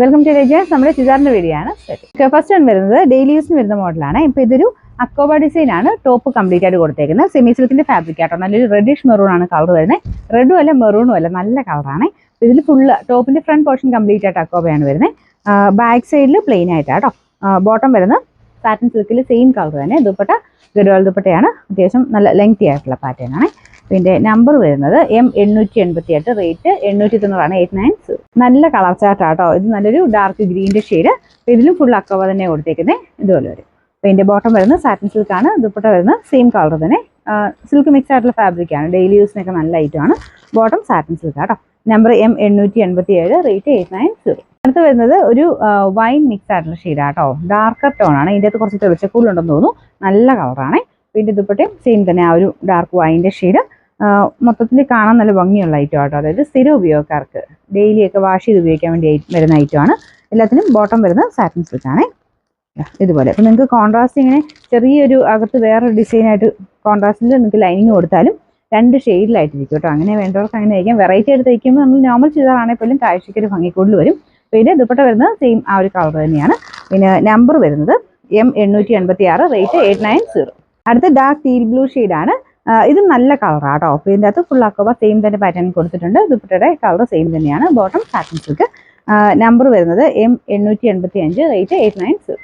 Welcome to Rajas. നമ്മുടെ ചുരിദാറിന്റെ video ആണ്. ഫസ്റ്റ് വൺ വരുന്നത് ഡെയിലി യൂസിന് വരുന്ന മോഡലാണ്. ഇപ്പോൾ ഇതൊരു അക്കോബ ഡിസൈൻ ആണ്. ടോപ്പ് കംപ്ലീറ്റ് ആയിട്ട് കൊടുത്തേക്കുന്നത്. സെമി സിൽക്കിന്റെ ഫാബ്രിക് ആട്ടോ. നല്ലൊരു റെഡിഷ് മെറൂൺ ആണ് കളർ വരുന്നത്. റെഡും അല്ല മെറൂണും അല്ല, നല്ല കളറാണ്. ഇതിൽ ഫുള്ള് ടോപ്പിന്റെ ഫ്രണ്ട് പോർഷൻ കംപ്ലീറ്റ് ആയിട്ട് അക്കോബയാണ് വരുന്നത്. ബാക്ക് സൈഡിൽ പ്ലെയിൻ ആയിട്ടാട്ടോ. ബോട്ടം വരുന്നത് സാറ്റിൻ സിൽക്കിൽ സെയിം കളർ തന്നെ. ദുപ്പട്ട ഗഡ്വാൾ ദുപ്പട്ടയാണ്. അത്യാവശ്യം നല്ല ലെങ്തി ആയിട്ടുള്ള പാറ്റേൺ ആണ്. പിന്നെ നമ്പർ വരുന്നത് M888, റേറ്റ് 890, 89. നല്ല കളർ ചാർട്ടാട്ടോ. ഇത് നല്ലൊരു ഡാർക്ക് ഗ്രീൻ്റെ ഷെയ്ഡ്. ഇതിലും ഫുൾ അക്കോബ തന്നെ കൊടുത്തേക്കുന്നത്. ഇതുപോലെ വരും. പിന്നെ ബോട്ടം വരുന്നത് സാറ്റിൻ സിൽക്കാണ്. ദുപ്പട്ട വരുന്നത് സെയിം കളർ തന്നെ. സിൽക്ക് മിക്സ് ആയിട്ടുള്ള ഫാബ്രിക് ആണ്. ഡെയിലി യൂസിനൊക്കെ നല്ല ഐറ്റമാണ്. ബോട്ടം സാറ്റിൻ സിൽക്കാട്ടോ. Number M887, rate 890. അടുത്ത് വരുന്നത് ഒരു വൈൻ മിക്സ് ആയിട്ടുള്ള ഷെയ്ഡാട്ടോ. ഡാർക്കർ ടോൺ ആണ്. ഇതിൻ്റെ അകത്ത് കുറച്ച് തെളിച്ചക്കൂടുണ്ടെന്ന് തോന്നുന്നു. നല്ല കളറാണ്. പിന്നെ ദുപ്പട്ടയും സെയിം തന്നെ, ആ ഒരു ഡാർക്ക് വൈൻ്റെ ഷെയ്ഡ്. മൊത്തത്തിൽ കാണാൻ നല്ല ഭംഗിയുള്ള ഐറ്റം ആട്ടോ. അതായത് സ്ഥിര ഉപയോഗക്കാർക്ക് ഡെയിലി ഒക്കെ വാഷ് ചെയ്ത് ഉപയോഗിക്കാൻ വേണ്ടി വരുന്ന ഐറ്റമാണ്. എല്ലാത്തിനും ബോട്ടം വരുന്നത് സാറ്റിൻ സിൽക്കാണ്. ഇതുപോലെ. അപ്പം നിങ്ങൾക്ക് കോൺട്രാസ്റ്റ് ഇങ്ങനെ ചെറിയൊരു അകത്ത് വേറൊരു ഡിസൈനായിട്ട് കോൺട്രാസ്റ്റിൽ നിങ്ങൾക്ക് ലൈനിങ് കൊടുത്താലും രണ്ട് ഷെയ്ഡിലായിട്ടിരിക്കും കേട്ടോ. അങ്ങനെ വേണ്ടവർക്ക് അങ്ങനെ തയ്ക്കാം. വെറൈറ്റി ആയിട്ട് തയ്ക്കുമ്പോൾ നമ്മൾ നോർമൽ ചുരിദാറാണെങ്കിൽ പോലും കാഴ്ചയ്ക്ക് ഒരു ഭംഗി കൂടുതൽ വരും. പിന്നെ ദുപ്പട്ട വരുന്നത് സെയിം ആ ഒരു കളർ തന്നെയാണ്. പിന്നെ നമ്പർ വരുന്നത് M886, റേറ്റ് 890. അടുത്ത ഡാർക്ക് ടീൽ ബ്ലൂ ഷെയ്ഡാണ്. ഇത് നല്ല കളറാട്ടോ. അപ്പോൾ ഇതിൻ്റെ അകത്ത് ഫുൾ അക്കോബ സെയിം തന്നെ പാറ്റേൺ കൊടുത്തിട്ടുണ്ട്. ദുപ്പട്ടയുടെ കളർ സെയിം തന്നെയാണ്. Bottom satin silk. നമ്പർ വരുന്നത് M885, റേറ്റ് 890.